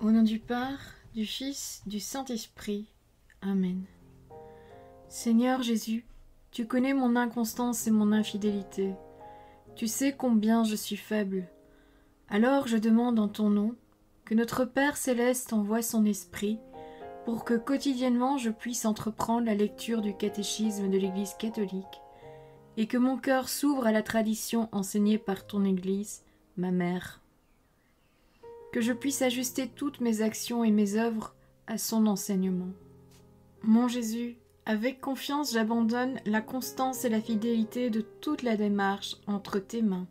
Au nom du Père, du Fils, du Saint-Esprit. Amen. Seigneur Jésus, tu connais mon inconstance et mon infidélité. Tu sais combien je suis faible. Alors je demande en ton nom que notre Père céleste envoie son Esprit pour que quotidiennement je puisse entreprendre la lecture du catéchisme de l'Église catholique et que mon cœur s'ouvre à la tradition enseignée par ton Église, ma mère. Que je puisse ajuster toutes mes actions et mes œuvres à son enseignement. Mon Jésus, avec confiance j'abandonne la constance et la fidélité de toute la démarche entre tes mains.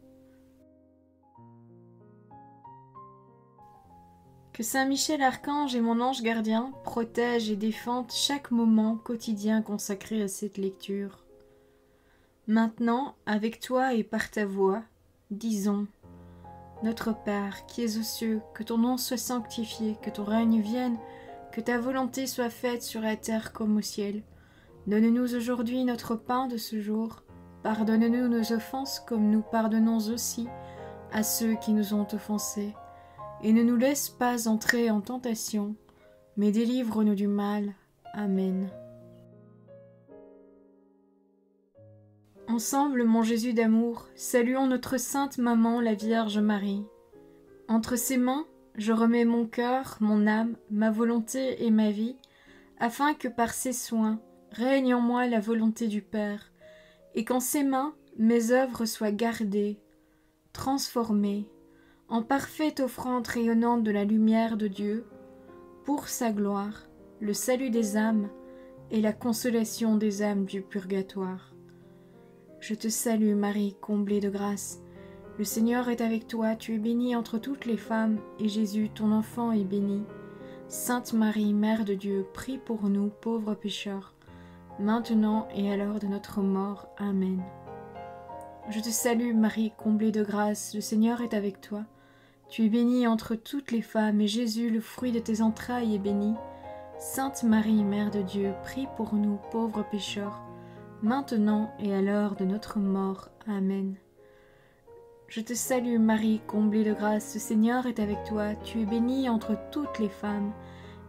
Que Saint Michel Archange et mon ange gardien protègent et défendent chaque moment quotidien consacré à cette lecture. Maintenant, avec toi et par ta voix, disons: Notre Père, qui es aux cieux, que ton nom soit sanctifié, que ton règne vienne, que ta volonté soit faite sur la terre comme au ciel. Donne-nous aujourd'hui notre pain de ce jour. Pardonne-nous nos offenses comme nous pardonnons aussi à ceux qui nous ont offensés. Et ne nous laisse pas entrer en tentation, mais délivre-nous du mal. Amen. Ensemble, mon Jésus d'amour, saluons notre sainte maman, la Vierge Marie. Entre ses mains, je remets mon cœur, mon âme, ma volonté et ma vie, afin que par ses soins règne en moi la volonté du Père, et qu'en ses mains mes œuvres soient gardées, transformées, en parfaite offrande rayonnante de la lumière de Dieu, pour sa gloire, le salut des âmes et la consolation des âmes du purgatoire. Je te salue Marie, comblée de grâce. Le Seigneur est avec toi, tu es bénie entre toutes les femmes, et Jésus, ton enfant, est béni. Sainte Marie, Mère de Dieu, prie pour nous, pauvres pécheurs, maintenant et à l'heure de notre mort. Amen. Je te salue Marie, comblée de grâce, le Seigneur est avec toi. Tu es bénie entre toutes les femmes, et Jésus, le fruit de tes entrailles, est béni. Sainte Marie, Mère de Dieu, prie pour nous, pauvres pécheurs, maintenant et à l'heure de notre mort. Amen. Je te salue Marie, comblée de grâce, le Seigneur est avec toi, tu es bénie entre toutes les femmes,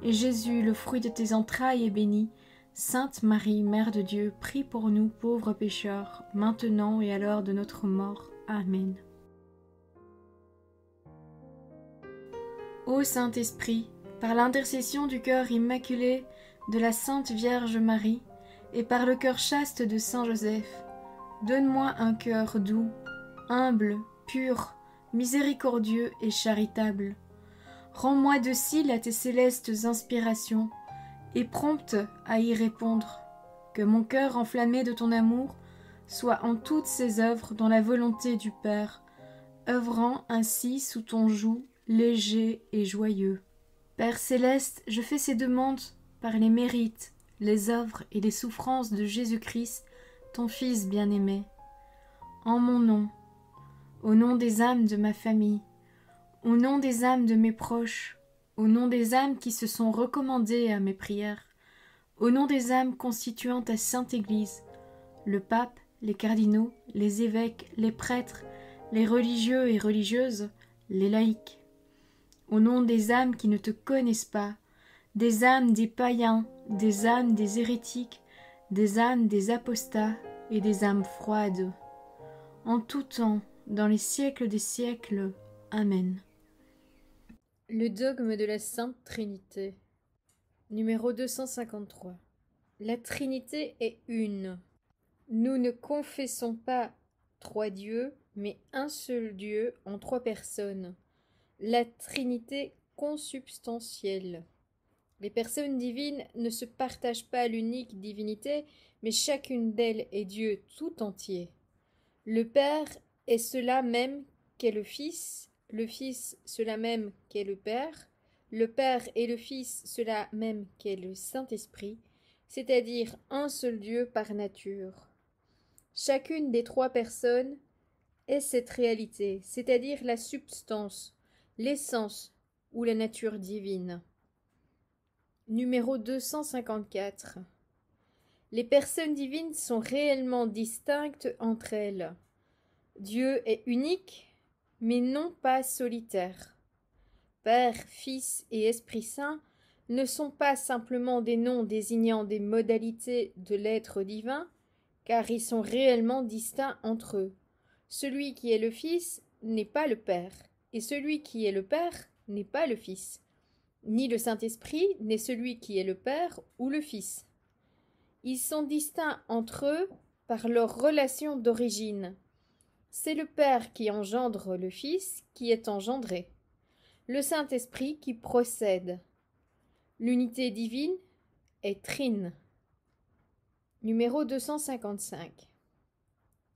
et Jésus, le fruit de tes entrailles, est béni. Sainte Marie, Mère de Dieu, prie pour nous pauvres pécheurs, maintenant et à l'heure de notre mort. Amen. Ô Saint-Esprit, par l'intercession du cœur immaculé de la Sainte Vierge Marie, et par le cœur chaste de Saint Joseph, donne-moi un cœur doux, humble, pur, miséricordieux et charitable. Rends-moi docile à tes célestes inspirations, et prompte à y répondre. Que mon cœur enflammé de ton amour soit en toutes ses œuvres dans la volonté du Père, œuvrant ainsi sous ton joug léger et joyeux. Père céleste, je fais ces demandes par les mérites, les œuvres et les souffrances de Jésus-Christ, ton Fils bien-aimé. En mon nom, au nom des âmes de ma famille, au nom des âmes de mes proches, au nom des âmes qui se sont recommandées à mes prières, au nom des âmes constituant ta Sainte Église, le pape, les cardinaux, les évêques, les prêtres, les religieux et religieuses, les laïcs, au nom des âmes qui ne te connaissent pas, des âmes des païens, des âmes des hérétiques, des âmes des apostats et des âmes froides. En tout temps, dans les siècles des siècles. Amen. Le dogme de la Sainte Trinité. Numéro 253. La Trinité est une. Nous ne confessons pas trois dieux, mais un seul Dieu en trois personnes. La Trinité consubstantielle. Les personnes divines ne se partagent pas l'unique divinité, mais chacune d'elles est Dieu tout entier. Le Père est cela même qu'est le Fils cela même qu'est le Père et le Fils cela même qu'est le Saint-Esprit, c'est-à-dire un seul Dieu par nature. Chacune des trois personnes est cette réalité, c'est-à-dire la substance, l'essence ou la nature divine. Numéro 254. Les personnes divines sont réellement distinctes entre elles. Dieu est unique, mais non pas solitaire. Père, Fils et Esprit Saint ne sont pas simplement des noms désignant des modalités de l'être divin, car ils sont réellement distincts entre eux. Celui qui est le Fils n'est pas le Père, et celui qui est le Père n'est pas le Fils. Ni le Saint-Esprit n'est celui qui est le Père ou le Fils. Ils sont distincts entre eux par leur relation d'origine. C'est le Père qui engendre le Fils qui est engendré, le Saint-Esprit qui procède. L'unité divine est trine. Numéro 255.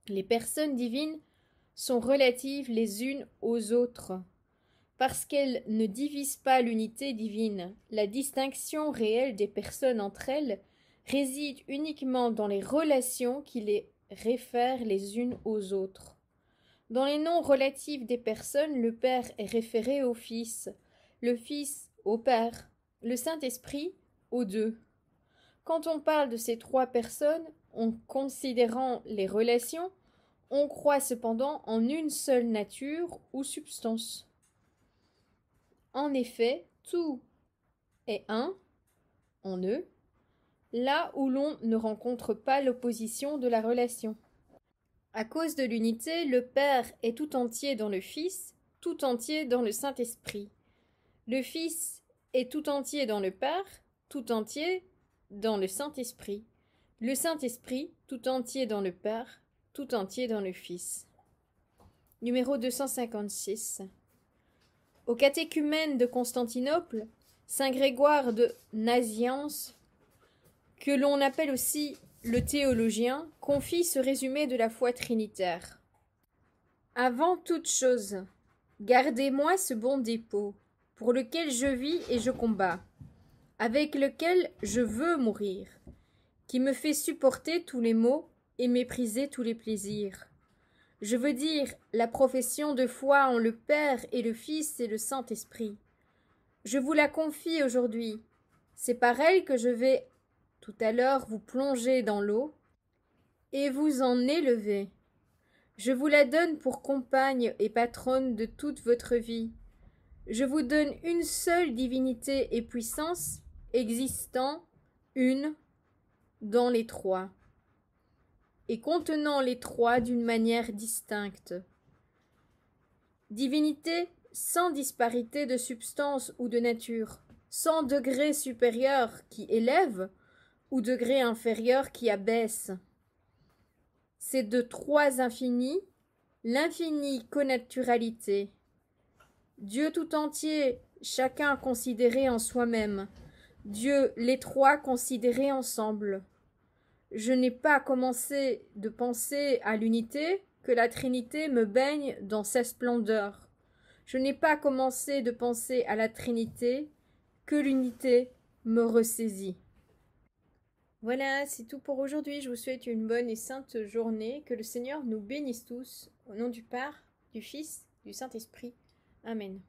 Les personnes divines sont relatives les unes aux autres. Parce qu'elles ne divisent pas l'unité divine, la distinction réelle des personnes entre elles réside uniquement dans les relations qui les réfèrent les unes aux autres. Dans les noms relatifs des personnes, le Père est référé au Fils, le Fils au Père, le Saint-Esprit aux deux. Quand on parle de ces trois personnes, en considérant les relations, on croit cependant en une seule nature ou substance. En effet, tout est un, en eux, là où l'on ne rencontre pas l'opposition de la relation. À cause de l'unité, le Père est tout entier dans le Fils, tout entier dans le Saint-Esprit. Le Fils est tout entier dans le Père, tout entier dans le Saint-Esprit. Le Saint-Esprit tout entier dans le Père, tout entier dans le Fils. Numéro 256. Au catéchumène de Constantinople, saint Grégoire de Nazianze, que l'on appelle aussi le théologien, confie ce résumé de la foi trinitaire. Avant toute chose, gardez-moi ce bon dépôt, pour lequel je vis et je combats, avec lequel je veux mourir, qui me fait supporter tous les maux et mépriser tous les plaisirs. Je veux dire la profession de foi en le Père et le Fils et le Saint-Esprit. Je vous la confie aujourd'hui. C'est par elle que je vais tout à l'heure vous plonger dans l'eau et vous en élever. Je vous la donne pour compagne et patronne de toute votre vie. Je vous donne une seule divinité et puissance, existant, une, dans les trois, et contenant les trois d'une manière distincte. Divinité sans disparité de substance ou de nature, sans degré supérieur qui élève ou degré inférieur qui abaisse. C'est de trois infinis, l'infinie connaturalité. Dieu tout entier, chacun considéré en soi-même, Dieu les trois considérés ensemble. Je n'ai pas commencé de penser à l'unité, que la Trinité me baigne dans sa splendeur. Je n'ai pas commencé de penser à la Trinité, que l'unité me ressaisit. Voilà, c'est tout pour aujourd'hui. Je vous souhaite une bonne et sainte journée. Que le Seigneur nous bénisse tous. Au nom du Père, du Fils, du Saint-Esprit. Amen.